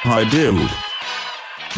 Hi dude.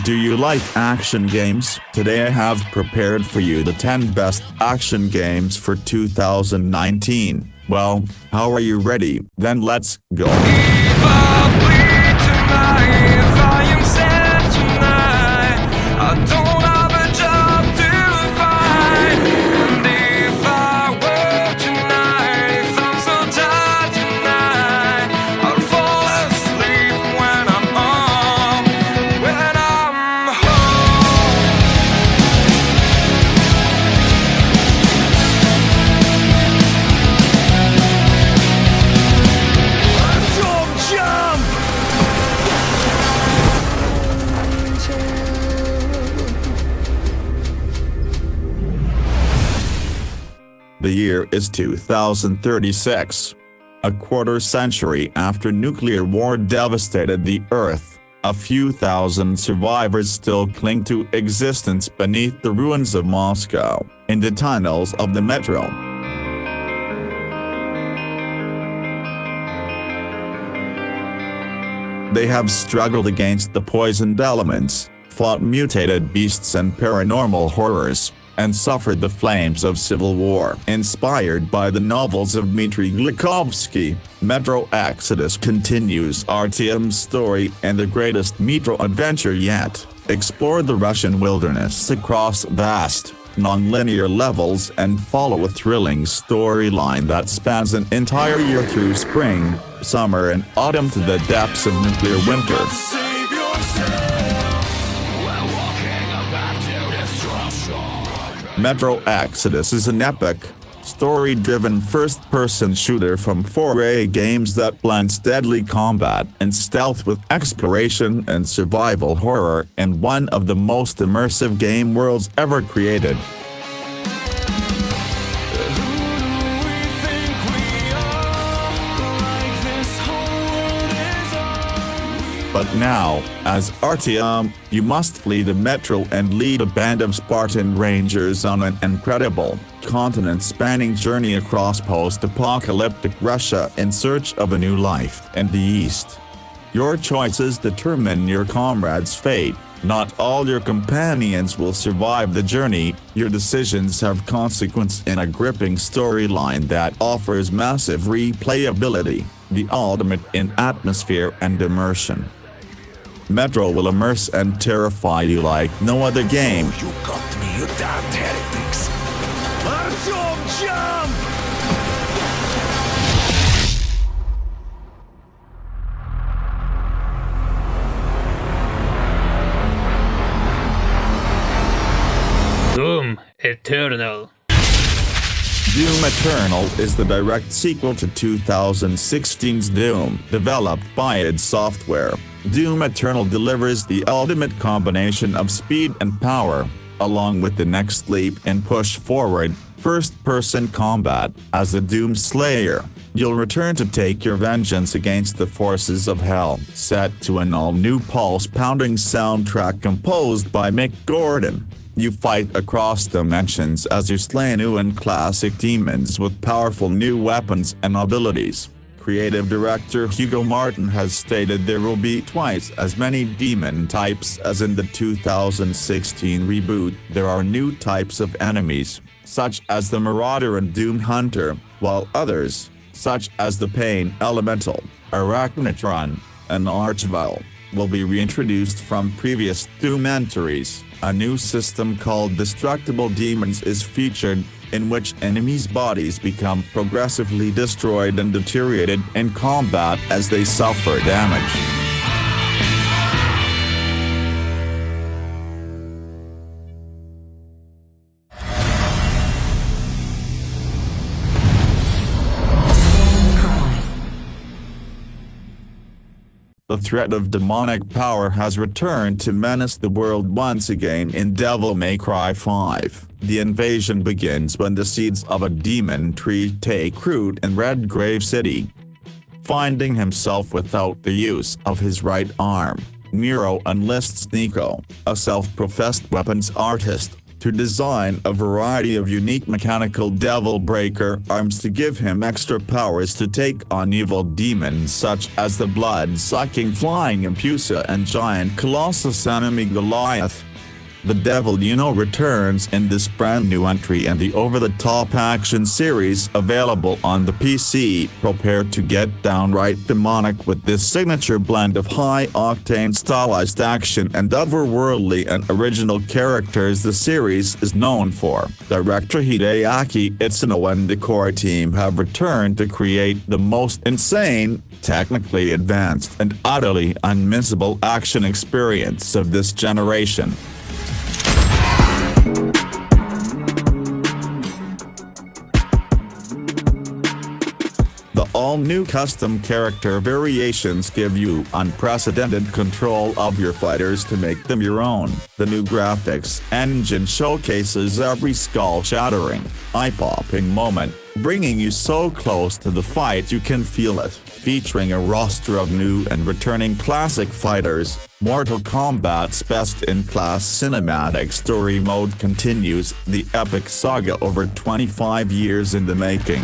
Do you like action games? Today I have prepared for you the 10 best action games for 2019. Well, how are you ready? Then let's go. If I bleed tonight, if I am sad tonight, I don't have a job to find. And if I work tonight, if I'm so tired tonight, I'll fall asleep when I'm home. Don't jump! The year is 2036. A quarter century after nuclear war devastated the Earth, a few thousand survivors still cling to existence beneath the ruins of Moscow, in the tunnels of the metro. They have struggled against the poisoned elements, fought mutated beasts and paranormal horrors, and suffered the flames of civil war. Inspired by the novels of Dmitry Glukhovsky, Metro Exodus continues Artyom's story and the greatest metro adventure yet. Explore the Russian wilderness across vast, non-linear levels and follow a thrilling storyline that spans an entire year through spring, summer and autumn to the depths of nuclear winter. Save yourself. We're walking back to destruction. Metro Exodus is an epic, story-driven first-person shooter from 4A Games that blends deadly combat and stealth with exploration and survival horror in one of the most immersive game worlds ever created. But now, as Artyom, you must flee the metro and lead a band of Spartan Rangers on an incredible, continent-spanning journey across post-apocalyptic Russia in search of a new life in the East. Your choices determine your comrade's fate. Not all your companions will survive the journey. Your decisions have consequence in a gripping storyline that offers massive replayability, the ultimate in atmosphere and immersion. Metro will immerse and terrify you like no other game. You got me, you damned heretics. Don't jump! Doom Eternal. Doom Eternal is the direct sequel to 2016's Doom, developed by id Software. Doom Eternal delivers the ultimate combination of speed and power, along with the next leap and push forward, first-person combat. As a Doom Slayer, you'll return to take your vengeance against the forces of hell. Set to an all-new pulse-pounding soundtrack composed by Mick Gordon, you fight across dimensions as you slay new and classic demons with powerful new weapons and abilities. Creative director Hugo Martin has stated there will be twice as many demon types as in the 2016 reboot. There are new types of enemies, such as the Marauder and Doom Hunter, while others, such as the Pain Elemental, Arachnotron, and Archvile, will be reintroduced from previous Doom entries. A new system called Destructible Demons is featured, in which enemies' bodies become progressively destroyed and deteriorated in combat as they suffer damage. The threat of demonic power has returned to menace the world once again in Devil May Cry 5. The invasion begins when the seeds of a demon tree take root in Redgrave City. Finding himself without the use of his right arm, Nero enlists Nico, a self-professed weapons artist, to design a variety of unique mechanical devil breaker arms to give him extra powers to take on evil demons such as the blood-sucking flying Impusa and giant colossus enemy Goliath. The Devil returns in this brand new entry and the over-the-top action series available on the PC. Prepare to get downright demonic with this signature blend of high-octane stylized action and otherworldly and original characters the series is known for. Director Hideaki Itsuno and the core team have returned to create the most insane, technically advanced and utterly unmissable action experience of this generation. The all-new custom character variations give you unprecedented control of your fighters to make them your own. The new graphics engine showcases every skull-shattering, eye-popping moment, bringing you so close to the fight you can feel it. Featuring a roster of new and returning classic fighters, Mortal Kombat's best-in-class cinematic story mode continues the epic saga over 25 years in the making.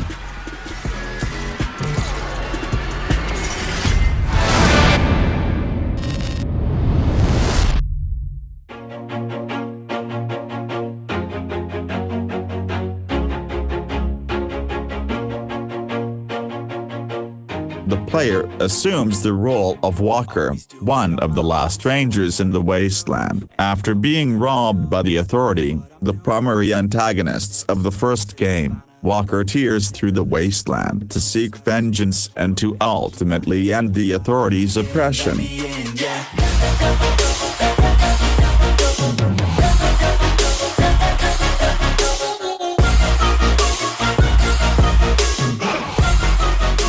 The player assumes the role of Walker, one of the last rangers in the wasteland. After being robbed by the Authority, the primary antagonists of the first game, Walker tears through the wasteland to seek vengeance and to ultimately end the Authority's oppression.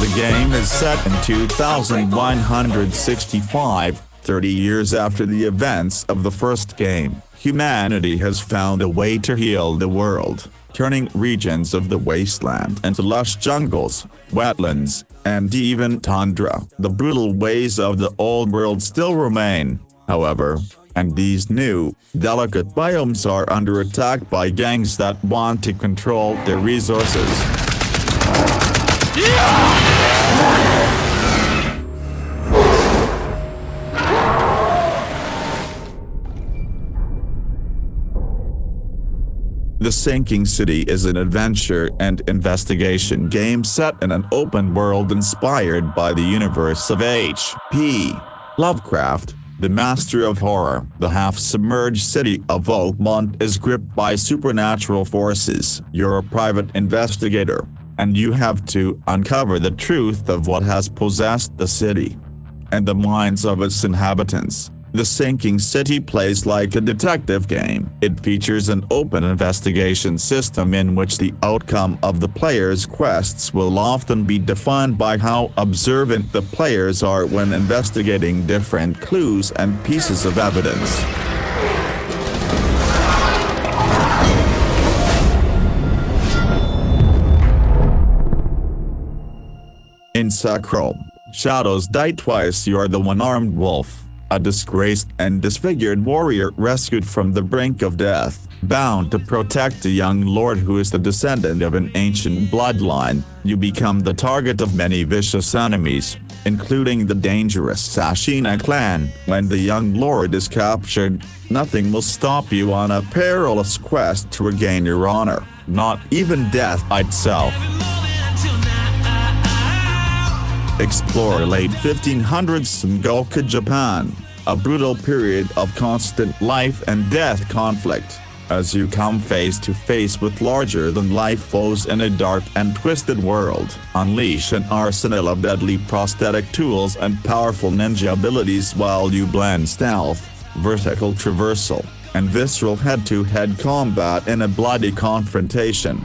The game is set in 2165, 30 years after the events of the first game. Humanity has found a way to heal the world, turning regions of the wasteland into lush jungles, wetlands, and even tundra. The brutal ways of the old world still remain, however, and these new, delicate biomes are under attack by gangs that want to control their resources. The Sinking City is an adventure and investigation game set in an open world inspired by the universe of H.P. Lovecraft, the master of horror. The half-submerged city of Oakmont is gripped by supernatural forces. You're a private investigator, and you have to uncover the truth of what has possessed the city and the minds of its inhabitants. The Sinking City plays like a detective game. It features an open investigation system in which the outcome of the player's quests will often be defined by how observant the players are when investigating different clues and pieces of evidence. In Sekiro, Shadows Die Twice, you are the one-armed wolf, a disgraced and disfigured warrior rescued from the brink of death. Bound to protect a young lord who is the descendant of an ancient bloodline, you become the target of many vicious enemies, including the dangerous Sashina clan. When the young lord is captured, nothing will stop you on a perilous quest to regain your honor, not even death itself. Explore late 1500s Sengoku Japan, a brutal period of constant life and death conflict, as you come face to face with larger-than-life foes in a dark and twisted world. Unleash an arsenal of deadly prosthetic tools and powerful ninja abilities while you blend stealth, vertical traversal, and visceral head-to-head combat in a bloody confrontation.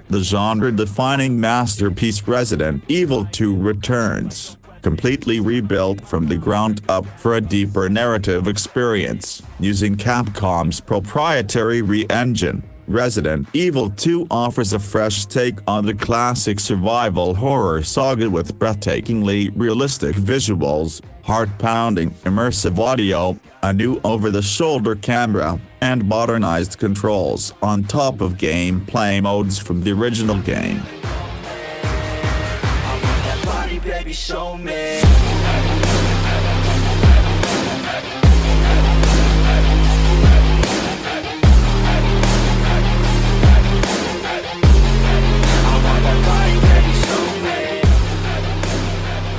The genre-defining masterpiece Resident Evil 2 returns, completely rebuilt from the ground up for a deeper narrative experience. Using Capcom's proprietary re-engine, Resident Evil 2 offers a fresh take on the classic survival horror saga with breathtakingly realistic visuals, heart-pounding immersive audio, a new over-the-shoulder camera, and modernized controls on top of gameplay modes from the original game. Baby, show me.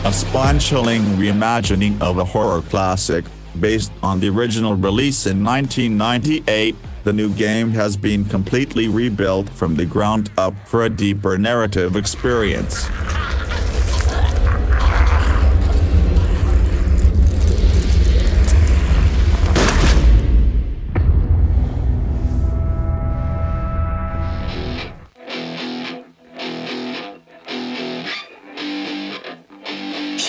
A spine-chilling reimagining of a horror classic, based on the original release in 1998, the new game has been completely rebuilt from the ground up for a deeper narrative experience.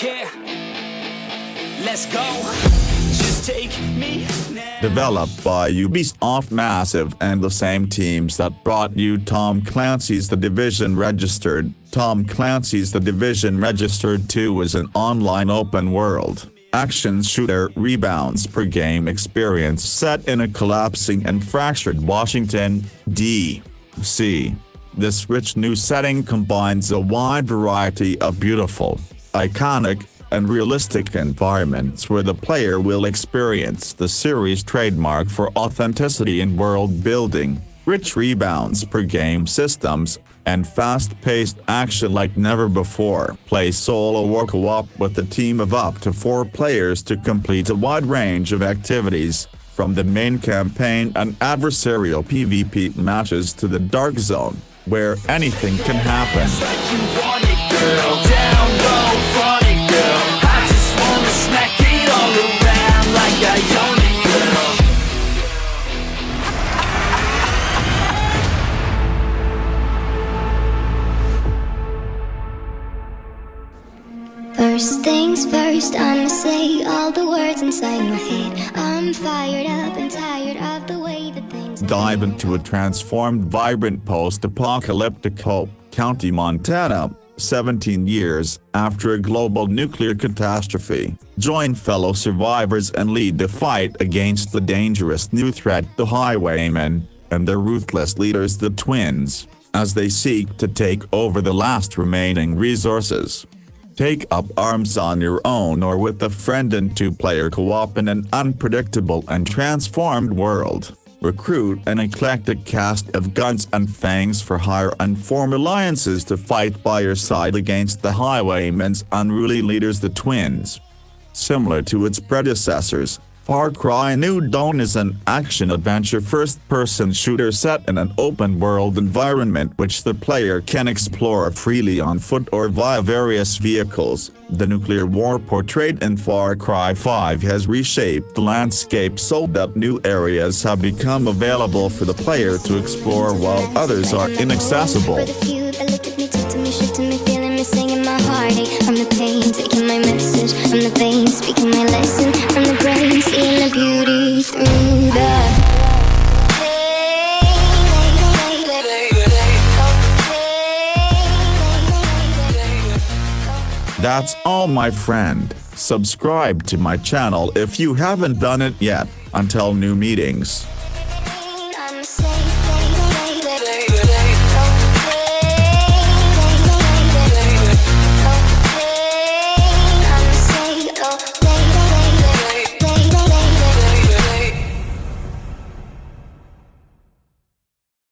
Yeah, let's go. Just take me now. Developed by Ubisoft Massive and the same teams that brought you Tom Clancy's The Division Registered. Tom Clancy's The Division Registered 2 is an online open-world, action shooter rebounds per game experience set in a collapsing and fractured Washington, D.C. This rich new setting combines a wide variety of beautiful, iconic, and realistic environments where the player will experience the series' trademark for authenticity in world building, rich rebounds per game systems, and fast-paced action like never before. Play solo or co-op with a team of up to 4 players to complete a wide range of activities, from the main campaign and adversarial PvP matches to the Dark Zone, where anything can happen. Like you want it, girl. Down low, front it, girl. I just wanna smack it all around like I own it, girl. First things first, I'ma say all the words inside my head. I'm fired up and tired of the way that things Dive into a transformed, vibrant post-apocalyptic Hope County, Montana, 17 years after a global nuclear catastrophe. Join fellow survivors and lead the fight against the dangerous new threat, the Highwaymen, and their ruthless leaders, the Twins, as they seek to take over the last remaining resources. Take up arms on your own or with a friend in 2-player co-op in an unpredictable and transformed world. Recruit an eclectic cast of guns and fangs for hire and form alliances to fight by your side against the Highwaymen's unruly leaders, the Twins. Similar to its predecessors, Far Cry New Dawn is an action-adventure first-person shooter set in an open-world environment which the player can explore freely on foot or via various vehicles. The nuclear war portrayed in Far Cry 5 has reshaped the landscape so that new areas have become available for the player to explore while others are inaccessible. For the few that looked at me, talked to me, shit to me, feeling me, singing my heartache. From the pain, taking my message. From the vein, speaking my lesson. From the brain, seeing the beauty through the That's all, my friend. Subscribe to my channel if you haven't done it yet. Until new meetings.